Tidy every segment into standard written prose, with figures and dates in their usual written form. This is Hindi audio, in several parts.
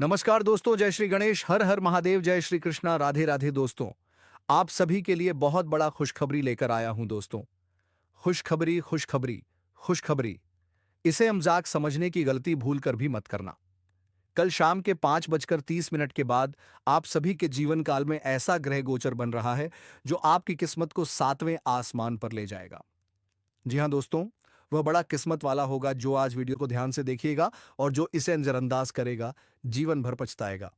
नमस्कार दोस्तों, जय श्री गणेश, हर हर महादेव, जय श्री कृष्णा, राधे राधे दोस्तों। आप सभी के लिए बहुत बड़ा खुशखबरी लेकर आया हूं दोस्तों। खुशखबरी, खुशखबरी, खुशखबरी। इसे मजाक समझने की गलती भूल कर भी मत करना। कल शाम के 5:30 के बाद आप सभी के जीवन काल में ऐसा ग्रह गोचर बन रहा है जो आपकी किस्मत को 7वें आसमान पर ले जाएगा। जी हाँ दोस्तों, वह बड़ा किस्मत वाला होगा जो आज वीडियो को ध्यान से देखिएगा और जो इसे नजरअंदाज करेगा, जीवन भर पछताएगा।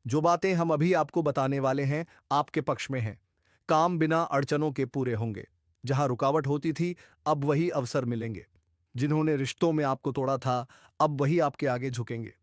जो बातें हम अभी आपको बताने वाले हैं, आपके पक्ष में हैं। काम बिना अड़चनों के पूरे होंगे। जहां रुकावट होती थी, अब वही अवसर मिलेंगे। जिन्होंने रिश्तों में आपको तोड़ा था, अब वही आपके आगे झुकेंगे।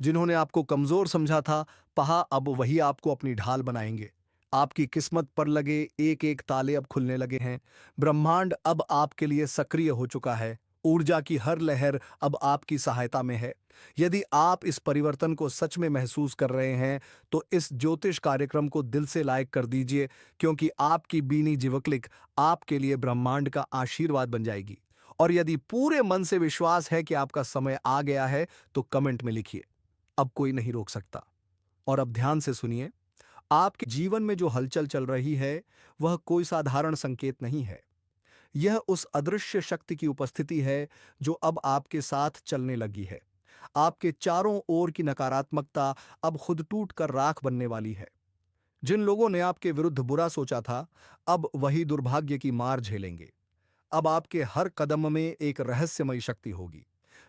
जिन्होंने आपको कमजोर समझा था, पहा अब वही आपको अपनी ढाल बनाएंगे। आपकी किस्मत पर लगे एक एक ताले अब खुलने लगे हैं। ब्रह्मांड अब आपके लिए सक्रिय हो चुका है। ऊर्जा की हर लहर अब आपकी सहायता में है। यदि आप इस परिवर्तन को सच में महसूस कर रहे हैं, तो इस ज्योतिष कार्यक्रम को दिल से लाइक कर दीजिए, क्योंकि आपकी बीनी जिवक्लिक आपके लिए ब्रह्मांड का आशीर्वाद बन जाएगी। और यदि पूरे मन से विश्वास है कि आपका समय आ गया है, तो कमेंट में लिखिए, अब कोई नहीं रोक सकता। और अब ध्यान से सुनिए, आपके जीवन में जो हलचल चल रही है, वह कोई साधारण संकेत नहीं है। यह उस अदृश्य शक्ति की उपस्थिति है जो अब आपके साथ चलने लगी है। आपके चारों ओर की नकारात्मकता अब खुद टूट कर राख बनने वाली है। जिन लोगों ने आपके विरुद्ध बुरा सोचा था, अब वही दुर्भाग्य की मार झेलेंगे। अब आपके हर कदम में एक रहस्यमयी शक्ति होगी।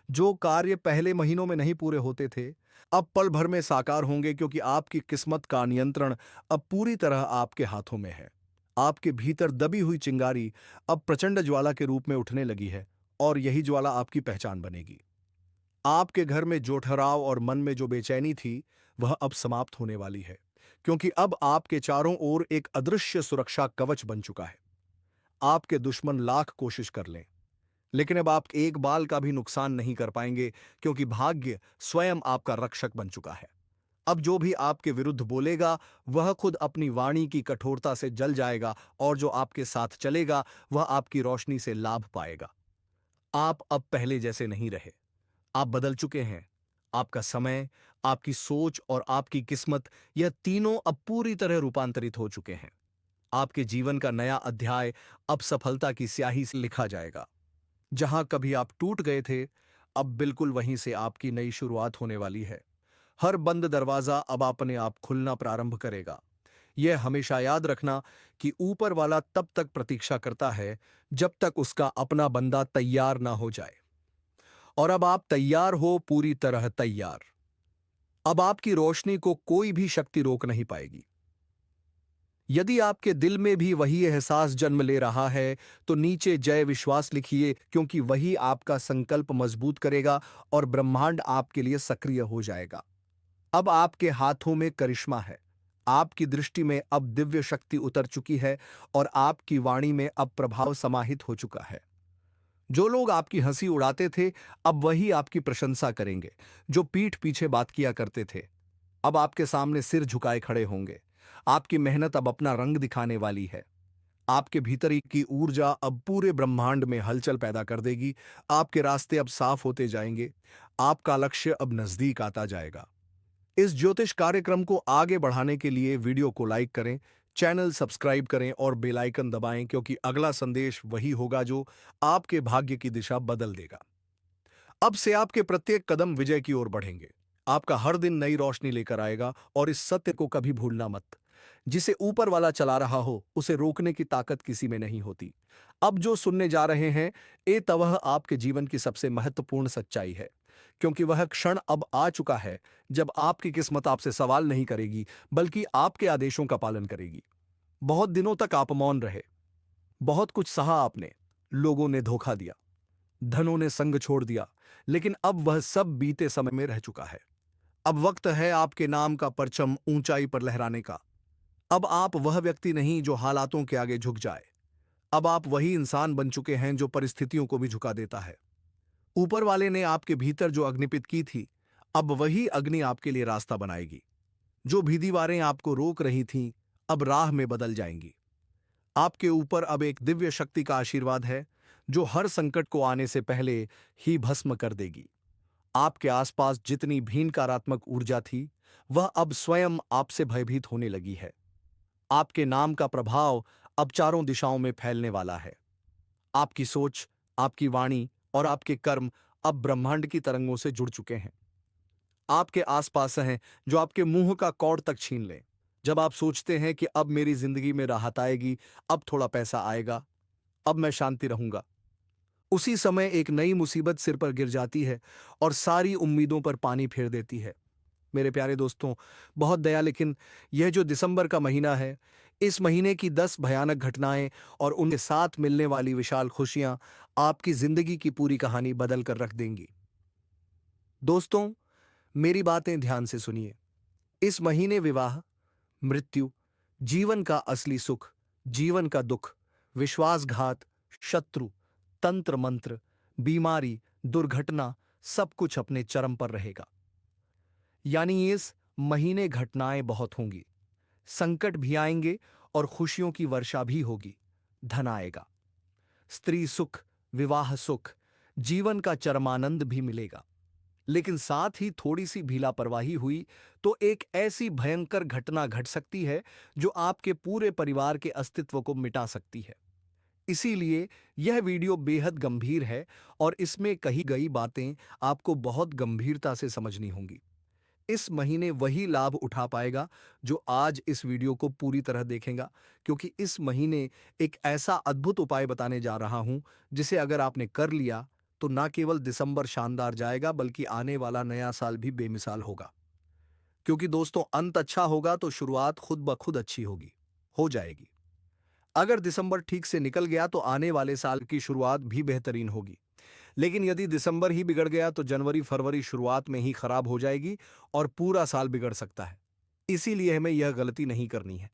जो कार्य पहले महीनों में नहीं पूरे होते थे, अब पल भर में साकार होंगे, क्योंकि आपकी किस्मत का नियंत्रण अब पूरी तरह आपके हाथों में है। आपके भीतर दबी हुई चिंगारी अब प्रचंड ज्वाला के रूप में उठने लगी है, और यही ज्वाला आपकी पहचान बनेगी। आपके घर में जो ठहराव और मन में जो बेचैनी थी, वह अब समाप्त होने वाली है, क्योंकि अब आपके चारों ओर एक अदृश्य सुरक्षा कवच बन चुका है। आपके दुश्मन लाख कोशिश कर लें, लेकिन अब आप एक बाल का भी नुकसान नहीं कर पाएंगे, क्योंकि भाग्य स्वयं आपका रक्षक बन चुका है। अब जो भी आपके विरुद्ध बोलेगा, वह खुद अपनी वाणी की कठोरता से जल जाएगा, और जो आपके साथ चलेगा, वह आपकी रोशनी से लाभ पाएगा। आप अब पहले जैसे नहीं रहे। आप बदल चुके हैं। आपका समय, आपकी सोच और आपकी किस्मत, यह तीनों अब पूरी तरह रूपांतरित हो चुके हैं। आपके जीवन का नया अध्याय अब सफलता की स्याही से लिखा जाएगा। जहां कभी आप टूट गए थे, अब बिल्कुल वहीं से आपकी नई शुरुआत होने वाली है। हर बंद दरवाजा अब अपने आप खुलना प्रारंभ करेगा। यह हमेशा याद रखना कि ऊपर वाला तब तक प्रतीक्षा करता है जब तक उसका अपना बंदा तैयार ना हो जाए। और अब आप तैयार हो, पूरी तरह तैयार। अब आपकी रोशनी को कोई भी शक्ति रोक नहीं पाएगी। यदि आपके दिल में भी वही एहसास जन्म ले रहा है, तो नीचे जय विश्वास लिखिए, क्योंकि वही आपका संकल्प मजबूत करेगा और ब्रह्मांड आपके लिए सक्रिय हो जाएगा। अब आपके हाथों में करिश्मा है। आपकी दृष्टि में अब दिव्य शक्ति उतर चुकी है, और आपकी वाणी में अब प्रभाव समाहित हो चुका है। जो लोग आपकी हंसी उड़ाते थे, अब वही आपकी प्रशंसा करेंगे। जो पीठ पीछे बात किया करते थे, अब आपके सामने सिर झुकाए खड़े होंगे। आपकी मेहनत अब अपना रंग दिखाने वाली है। आपके भीतर की ऊर्जा अब पूरे ब्रह्मांड में हलचल पैदा कर देगी। आपके रास्ते अब साफ होते जाएंगे। आपका लक्ष्य अब नजदीक आता जाएगा। इस ज्योतिष कार्यक्रम को आगे बढ़ाने के लिए वीडियो को लाइक करें, चैनल सब्सक्राइब करें और बेल आइकन दबाएं, क्योंकि अगला संदेश वही होगा जो आपके भाग्य की दिशा बदल देगा। अब से आपके प्रत्येक कदम विजय की ओर बढ़ेंगे। आपका हर दिन नई रोशनी लेकर आएगा, और इस सत्य को कभी भूलना मत। जिसे ऊपर वाला चला रहा हो, उसे रोकने की ताकत किसी में नहीं होती। अब जो सुनने जा रहे हैं, ये तवह आपके जीवन की सबसे महत्वपूर्ण सच्चाई है, क्योंकि वह क्षण अब आ चुका है जब आपकी किस्मत आपसे सवाल नहीं करेगी, बल्कि आपके आदेशों का पालन करेगी। बहुत दिनों तक आप मौन रहे। बहुत कुछ सहा आपने। लोगों ने धोखा दिया, धनों ने संग छोड़ दिया, लेकिन अब वह सब बीते समय में रह चुका है। अब वक्त है आपके नाम का परचम ऊंचाई पर लहराने का। अब आप वह व्यक्ति नहीं जो हालातों के आगे झुक जाए। अब आप वही इंसान बन चुके हैं जो परिस्थितियों को भी झुका देता है। ऊपर वाले ने आपके भीतर जो अग्निपित की थी, अब वही अग्नि आपके लिए रास्ता बनाएगी। जो भी दीवारें आपको रोक रही थीं, अब राह में बदल जाएंगी। आपके ऊपर अब एक दिव्य शक्ति का आशीर्वाद है, जो हर संकट को आने से पहले ही भस्म कर देगी। आपके आसपास जितनी भी नकारात्मक ऊर्जा थी, वह अब स्वयं आपसे भयभीत होने लगी है। आपके नाम का प्रभाव अब चारों दिशाओं में फैलने वाला है। आपकी सोच, आपकी वाणी और आपके कर्म अब ब्रह्मांड की तरंगों से जुड़ चुके हैं। आपके आसपास हैं जो आपके मुंह का कौड़ तक छीन लें। जब आप सोचते हैं कि अब मेरी जिंदगी में राहत आएगी, अब थोड़ा पैसा आएगा, अब मैं शांति रहूंगा, उसी समय एक नई मुसीबत सिर पर गिर जाती है और सारी उम्मीदों पर पानी फेर देती है। मेरे प्यारे दोस्तों, बहुत दया, लेकिन यह जो दिसंबर का महीना है, इस महीने की 10 भयानक घटनाएं और उनके साथ मिलने वाली विशाल खुशियां आपकी जिंदगी की पूरी कहानी बदल कर रख देंगी। दोस्तों, मेरी बातें ध्यान से सुनिए। इस महीने विवाह, मृत्यु, जीवन का असली सुख, जीवन का दुख, विश्वासघात, शत्रु, तंत्र मंत्र, बीमारी, दुर्घटना, सब कुछ अपने चरम पर रहेगा। यानी इस महीने घटनाएं बहुत होंगी, संकट भी आएंगे और खुशियों की वर्षा भी होगी। धन आएगा, स्त्री सुख, विवाह सुख, जीवन का चरमानंद भी मिलेगा। लेकिन साथ ही थोड़ी सी भी लापरवाही हुई तो एक ऐसी भयंकर घटना घट सकती है जो आपके पूरे परिवार के अस्तित्व को मिटा सकती है। इसीलिए यह वीडियो बेहद गंभीर है और इसमें कही गई बातें आपको बहुत गंभीरता से समझनी होंगी। इस महीने वही लाभ उठा पाएगा जो आज इस वीडियो को पूरी तरह देखेगा, क्योंकि इस महीने एक ऐसा अद्भुत उपाय बताने जा रहा हूं जिसे अगर आपने कर लिया तो ना केवल दिसंबर शानदार जाएगा बल्कि आने वाला नया साल भी बेमिसाल होगा। क्योंकि दोस्तों, अंत अच्छा होगा तो शुरुआत खुद ब खुद अच्छी होगी, हो जाएगी। अगर दिसंबर ठीक से निकल गया तो आने वाले साल की शुरुआत भी बेहतरीन होगी। लेकिन यदि दिसंबर ही बिगड़ गया तो जनवरी फरवरी शुरुआत में ही खराब हो जाएगी और पूरा साल बिगड़ सकता है। इसीलिए हमें यह गलती नहीं करनी है।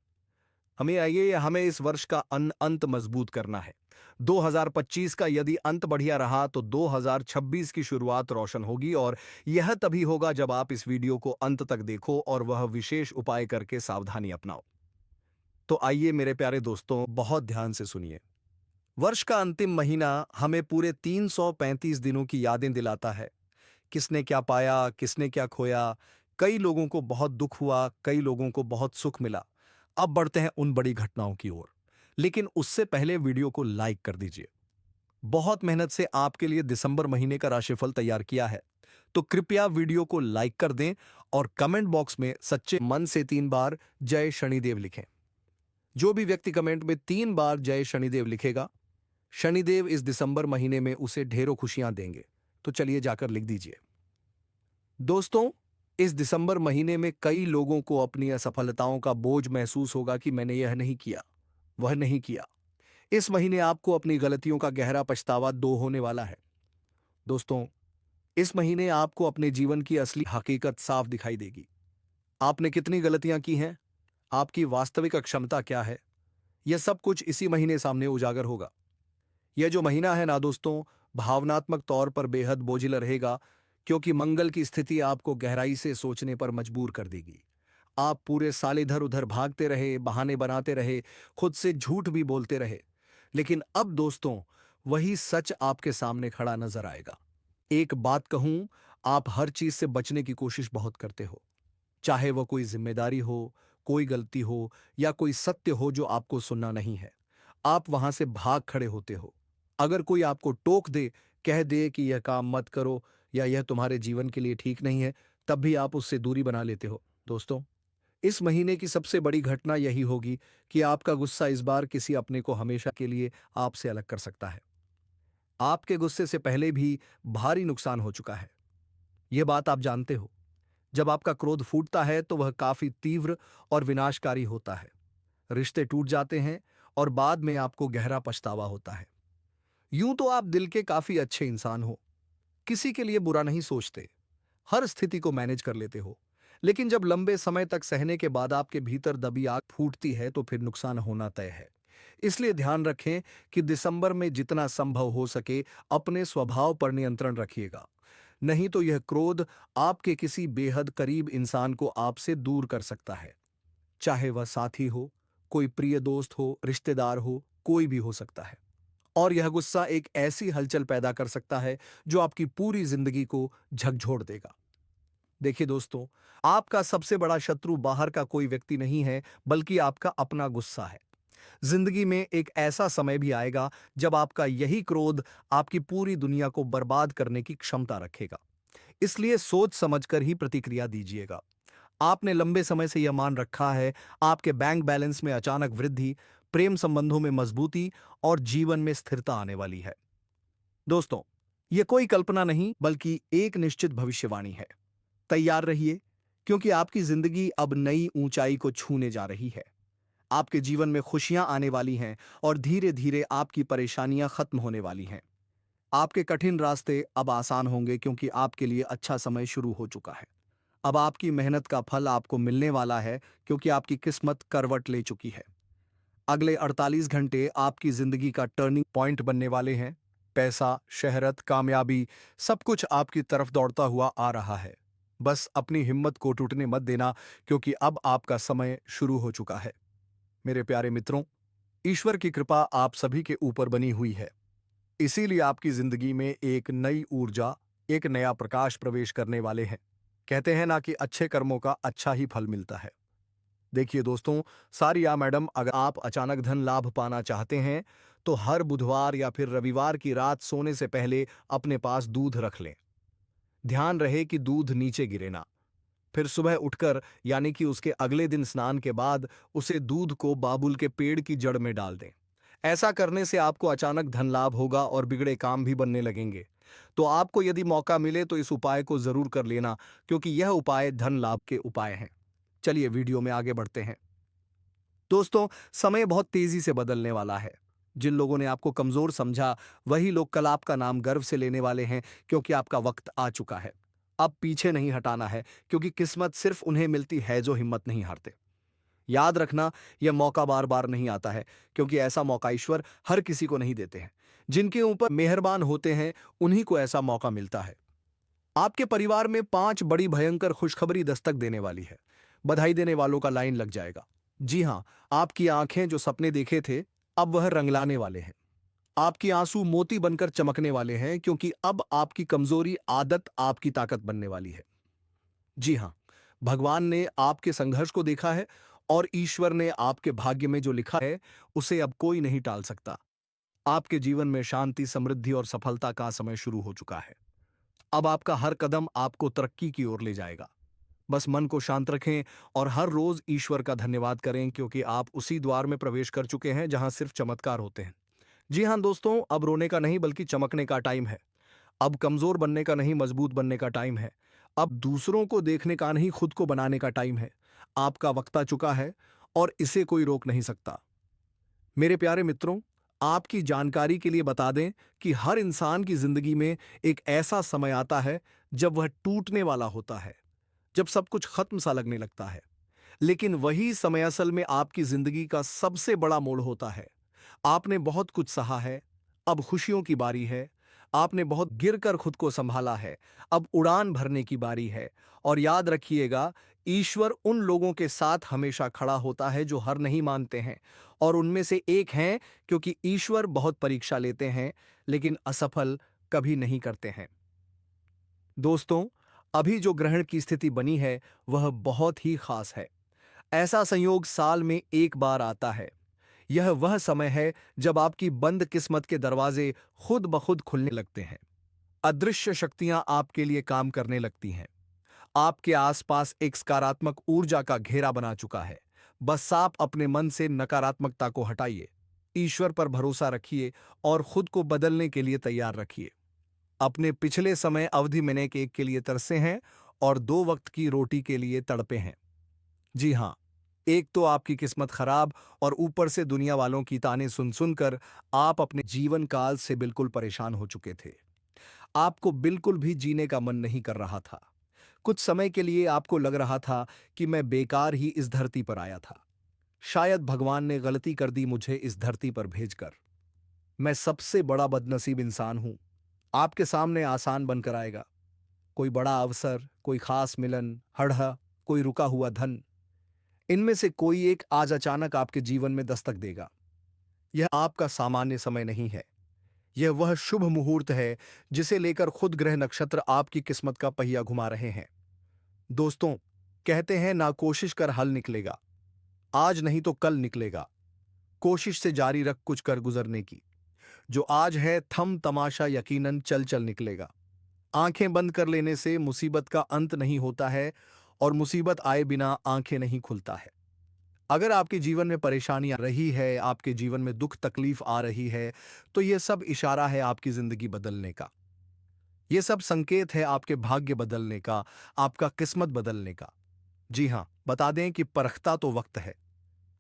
हमें इस वर्ष का अंत मजबूत करना है। 2025 का यदि अंत बढ़िया रहा तो 2026 की शुरुआत रोशन होगी, और यह तभी होगा जब आप इस वीडियो को अंत तक देखो और वह विशेष उपाय करके सावधानी अपनाओ। तो आइए मेरे प्यारे दोस्तों, बहुत ध्यान से सुनिए। वर्ष का अंतिम महीना हमें पूरे 335 दिनों की यादें दिलाता है। किसने क्या पाया, किसने क्या खोया। कई लोगों को बहुत दुख हुआ, कई लोगों को बहुत सुख मिला। अब बढ़ते हैं उन बड़ी घटनाओं की ओर, लेकिन उससे पहले वीडियो को लाइक कर दीजिए। बहुत मेहनत से आपके लिए दिसंबर महीने का राशिफल तैयार किया है, तो कृपया वीडियो को लाइक कर दें और कमेंट बॉक्स में सच्चे मन से 3 बार जय शनिदेव लिखें। जो भी व्यक्ति कमेंट में 3 बार जय शनिदेव लिखेगा, शनिदेव इस दिसंबर महीने में उसे ढेरों खुशियां देंगे। तो चलिए जाकर लिख दीजिए। दोस्तों, इस दिसंबर महीने में कई लोगों को अपनी असफलताओं का बोझ महसूस होगा कि मैंने यह नहीं किया, वह नहीं किया। इस महीने आपको अपनी गलतियों का गहरा पछतावा दो होने वाला है। दोस्तों, इस महीने आपको अपने जीवन की असली हकीकत साफ दिखाई देगी। आपने कितनी गलतियां की हैं, आपकी वास्तविक क्षमता क्या है, यह सब कुछ इसी महीने सामने उजागर होगा। यह जो महीना है ना दोस्तों, भावनात्मक तौर पर बेहद बोझिल रहेगा, क्योंकि मंगल की स्थिति आपको गहराई से सोचने पर मजबूर कर देगी। आप पूरे साल इधर उधर भागते रहे, बहाने बनाते रहे, खुद से झूठ भी बोलते रहे, लेकिन अब दोस्तों, वही सच आपके सामने खड़ा नजर आएगा। एक बात कहूं, आप हर चीज से बचने की कोशिश बहुत करते हो, चाहे वह कोई जिम्मेदारी हो, कोई गलती हो या कोई सत्य हो जो आपको सुनना नहीं है। आप वहां से भाग खड़े होते हो। अगर कोई आपको टोक दे, कह दे कि यह काम मत करो या यह तुम्हारे जीवन के लिए ठीक नहीं है, तब भी आप उससे दूरी बना लेते हो। दोस्तों, इस महीने की सबसे बड़ी घटना यही होगी कि आपका गुस्सा इस बार किसी अपने को हमेशा के लिए आपसे अलग कर सकता है। आपके गुस्से से पहले भी भारी नुकसान हो चुका है, यह बात आप जानते हो। जब आपका क्रोध फूटता है तो वह काफी तीव्र और विनाशकारी होता है। रिश्ते टूट जाते हैं और बाद में आपको गहरा पछतावा होता है। यूं तो आप दिल के काफी अच्छे इंसान हो, किसी के लिए बुरा नहीं सोचते, हर स्थिति को मैनेज कर लेते हो। लेकिन जब लंबे समय तक सहने के बाद आपके भीतर दबी आग फूटती है तो फिर नुकसान होना तय है। इसलिए ध्यान रखें कि दिसंबर में जितना संभव हो सके अपने स्वभाव पर नियंत्रण रखिएगा। नहीं तो यह क्रोध आपके किसी बेहद करीब इंसान को आपसे दूर कर सकता है। चाहे वह साथी हो, कोई प्रिय दोस्त हो, रिश्तेदार हो, कोई भी हो सकता है। और यह गुस्सा एक ऐसी हलचल पैदा कर सकता है जो आपकी पूरी जिंदगी को झकझोर देगा। देखिए दोस्तों, आपका सबसे बड़ा शत्रु बाहर का कोई व्यक्ति नहीं है, बल्कि आपका अपना गुस्सा है। जिंदगी में एक ऐसा समय भी आएगा जब आपका यही क्रोध आपकी पूरी दुनिया को बर्बाद करने की क्षमता रखेगा। इसलिए सोच समझकर ही प्रतिक्रिया दीजिएगा। आपने लंबे समय से यह मान रखा है, आपके बैंक बैलेंस में अचानक वृद्धि, प्रेम संबंधों में मजबूती और जीवन में स्थिरता आने वाली है। दोस्तों, यह कोई कल्पना नहीं बल्कि एक निश्चित भविष्यवाणी है। तैयार रहिए, क्योंकि आपकी जिंदगी अब नई ऊंचाई को छूने जा रही है। आपके जीवन में खुशियां आने वाली हैं और धीरे धीरे आपकी परेशानियां खत्म होने वाली हैं। आपके कठिन रास्ते अब आसान होंगे, क्योंकि आपके लिए अच्छा समय शुरू हो चुका है। अब आपकी मेहनत का फल आपको मिलने वाला है, क्योंकि आपकी किस्मत करवट ले चुकी है। अगले 48 घंटे आपकी जिंदगी का टर्निंग पॉइंट बनने वाले हैं। पैसा, शहरत, कामयाबी, सब कुछ आपकी तरफ दौड़ता हुआ आ रहा है। बस अपनी हिम्मत को टूटने मत देना, क्योंकि अब आपका समय शुरू हो चुका है। मेरे प्यारे मित्रों, ईश्वर की कृपा आप सभी के ऊपर बनी हुई है। इसीलिए आपकी जिंदगी में एक नई ऊर्जा, एक नया प्रकाश प्रवेश करने वाले हैं। कहते हैं ना कि अच्छे कर्मों का अच्छा ही फल मिलता है। देखिए दोस्तों, सारिया मैडम, अगर आप अचानक धन लाभ पाना चाहते हैं तो हर बुधवार या फिर रविवार की रात सोने से पहले अपने पास दूध रख लें। ध्यान रहे कि दूध नीचे गिरे ना। फिर सुबह उठकर, यानी कि उसके अगले दिन स्नान के बाद, उसे दूध को बाबुल के पेड़ की जड़ में डाल दें। ऐसा करने से आपको अचानक धन लाभ होगा और बिगड़े काम भी बनने लगेंगे। तो आपको यदि मौका मिले तो इस उपाय को जरूर कर लेना, क्योंकि यह उपाय धन लाभ के उपाय हैं। चलिए वीडियो में आगे बढ़ते हैं। दोस्तों, समय बहुत तेजी से बदलने वाला है। जिन लोगों ने आपको कमजोर समझा, वही लोग कल आपका नाम गर्व से लेने वाले हैं, क्योंकि आपका वक्त आ चुका है। अब पीछे नहीं हटाना है, क्योंकि किस्मत सिर्फ उन्हें मिलती है जो हिम्मत नहीं हारते। याद रखना, यह मौका बार बार नहीं आता है, क्योंकि ऐसा मौका ईश्वर हर किसी को नहीं देते हैं। जिनके ऊपर मेहरबान होते हैं, उन्हीं को ऐसा मौका मिलता है। आपके परिवार में 5 बड़ी भयंकर खुशखबरी दस्तक देने वाली है। बधाई देने वालों का लाइन लग जाएगा। जी हां, आपकी आंखें जो सपने देखे थे, अब वह रंगलाने वाले हैं। आपकी आंसू मोती बनकर चमकने वाले हैं, क्योंकि अब आपकी कमजोरी आदत आपकी ताकत बनने वाली है। जी हां, भगवान ने आपके संघर्ष को देखा है, और ईश्वर ने आपके भाग्य में जो लिखा है, उसे अब कोई नहीं टाल सकता। आपके जीवन में शांति, समृद्धि और सफलता का समय शुरू हो चुका है। अब आपका हर कदम आपको तरक्की की ओर ले जाएगा। बस मन को शांत रखें और हर रोज ईश्वर का धन्यवाद करें, क्योंकि आप उसी द्वार में प्रवेश कर चुके हैं जहां सिर्फ चमत्कार होते हैं। जी हां दोस्तों, अब रोने का नहीं बल्कि चमकने का टाइम है। अब कमजोर बनने का नहीं, मजबूत बनने का टाइम है। अब दूसरों को देखने का नहीं, खुद को बनाने का टाइम है। आपका वक्त आ चुका है और इसे कोई रोक नहीं सकता। मेरे प्यारे मित्रों, आपकी जानकारी के लिए बता दें कि हर इंसान की जिंदगी में एक ऐसा समय आता है जब वह टूटने वाला होता है, जब सब कुछ खत्म सा लगने लगता है। लेकिन वही समय असल में आपकी जिंदगी का सबसे बड़ा मोड़ होता है। आपने बहुत कुछ सहा है, अब खुशियों की बारी है। आपने बहुत गिरकर खुद को संभाला है, अब उड़ान भरने की बारी है। और याद रखिएगा, ईश्वर उन लोगों के साथ हमेशा खड़ा होता है जो हार नहीं मानते हैं, और उनमें से एक हैं, क्योंकि ईश्वर बहुत परीक्षा लेते हैं, लेकिन असफल कभी नहीं करते हैं। दोस्तों, अभी जो ग्रहण की स्थिति बनी है, वह बहुत ही खास है। ऐसा संयोग साल में एक बार आता है। यह वह समय है जब आपकी बंद किस्मत के दरवाजे खुद ब खुद खुलने लगते हैं। अदृश्य शक्तियां आपके लिए काम करने लगती हैं। आपके आसपास एक सकारात्मक ऊर्जा का घेरा बना चुका है। बस आप अपने मन से नकारात्मकता को हटाइए, ईश्वर पर भरोसा रखिए और खुद को बदलने के लिए तैयार रखिए। अपने पिछले समय अवधि में ने केक के लिए तरसे हैं और 2 वक्त की रोटी के लिए तड़पे हैं। जी हां, एक तो आपकी किस्मत खराब, और ऊपर से दुनिया वालों की ताने सुन सुनकर आप अपने जीवन काल से बिल्कुल परेशान हो चुके थे। आपको बिल्कुल भी जीने का मन नहीं कर रहा था। कुछ समय के लिए आपको लग रहा था कि मैं बेकार ही इस धरती पर आया था। शायद भगवान ने गलती कर दी मुझे इस धरती पर भेजकर। मैं सबसे बड़ा बदनसीब इंसान हूं। आपके सामने आसान बनकर आएगा। कोई बड़ा अवसर, कोई खास मिलन, हड़हा, कोई रुका हुआ धन, इनमें से कोई एक आज अचानक आपके जीवन में दस्तक देगा। यह आपका सामान्य समय नहीं है। यह वह शुभ मुहूर्त है जिसे लेकर खुद ग्रह नक्षत्र आपकी किस्मत का पहिया घुमा रहे हैं। दोस्तों, कहते हैं ना कोशिश कर हल निकलेगा, आज नहीं तो कल निकलेगा। कोशिश से जारी रख कुछ कर गुजरने की। जो आज है थम तमाशा यकीनन चल चल निकलेगा। आंखें बंद कर लेने से मुसीबत का अंत नहीं होता है और मुसीबत आए बिना आंखें नहीं खुलता है। अगर आपके जीवन में परेशानियां रही है, आपके जीवन में दुख तकलीफ आ रही है, तो यह सब इशारा है आपकी जिंदगी बदलने का। यह सब संकेत है आपके भाग्य बदलने का, आपका किस्मत बदलने का। जी हां, बता दें कि परखता तो वक्त है,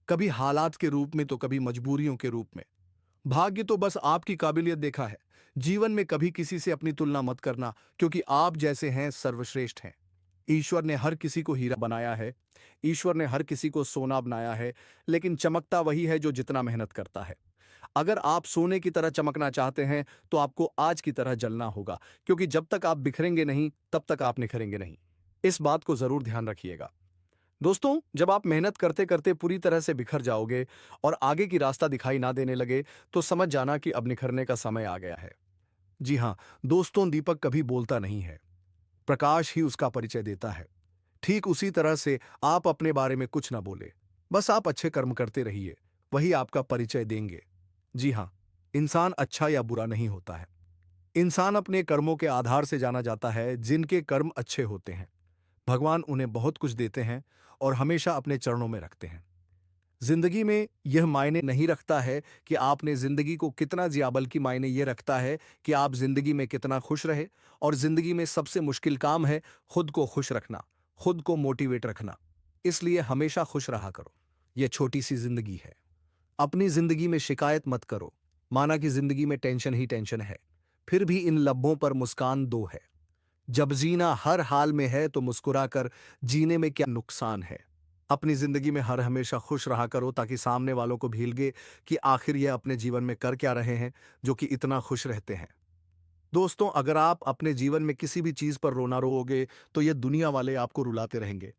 कभी हालात के रूप में तो कभी मजबूरियों के रूप में। भाग्य तो बस आपकी काबिलियत देखा है। जीवन में कभी किसी से अपनी तुलना मत करना, क्योंकि आप जैसे हैं सर्वश्रेष्ठ हैं। ईश्वर ने हर किसी को हीरा बनाया है, ईश्वर ने हर किसी को सोना बनाया है, लेकिन चमकता वही है जो जितना मेहनत करता है। अगर आप सोने की तरह चमकना चाहते हैं, तो आपको आज की तरह जलना होगा, क्योंकि जब तक आप बिखरेंगे नहीं, तब तक आप निखरेंगे नहीं। इस बात को जरूर ध्यान रखिएगा। दोस्तों, जब आप मेहनत करते करते पूरी तरह से बिखर जाओगे और आगे की रास्ता दिखाई ना देने लगे, तो समझ जाना कि अब निखरने का समय आ गया है। जी हाँ, दोस्तों, दीपक कभी बोलता नहीं है, प्रकाश ही उसका परिचय देता है। ठीक उसी तरह से आप अपने बारे में कुछ ना बोले, बस आप अच्छे कर्म करते रहिए, वही आपका परिचय देंगे। जी हाँ, इंसान अच्छा या बुरा नहीं होता है। इंसान अपने कर्मों के आधार से जाना जाता है। जिनके कर्म अच्छे होते हैं, भगवान उन्हें बहुत कुछ देते हैं और हमेशा अपने चरणों में रखते हैं। जिंदगी में यह मायने नहीं रखता है कि आपने जिंदगी को कितना जिया, बल्कि मायने यह रखता है कि आप जिंदगी में कितना खुश रहे। और जिंदगी में सबसे मुश्किल काम है खुद को खुश रखना, खुद को मोटिवेट रखना। इसलिए हमेशा खुश रहा करो। यह छोटी सी जिंदगी है, अपनी जिंदगी में शिकायत मत करो। माना कि जिंदगी में टेंशन ही टेंशन है, फिर भी इन लब्बों पर मुस्कान दो है। जब जीना हर हाल में है, तो मुस्कुराकर जीने में क्या नुकसान है। अपनी जिंदगी में हर हमेशा खुश रहा करो, ताकि सामने वालों को भी लगे कि आखिर ये अपने जीवन में कर क्या रहे हैं, जो कि इतना खुश रहते हैं। दोस्तों, अगर आप अपने जीवन में किसी भी चीज पर रोना रोओगे, तो ये दुनिया वाले आपको रुलाते रहेंगे।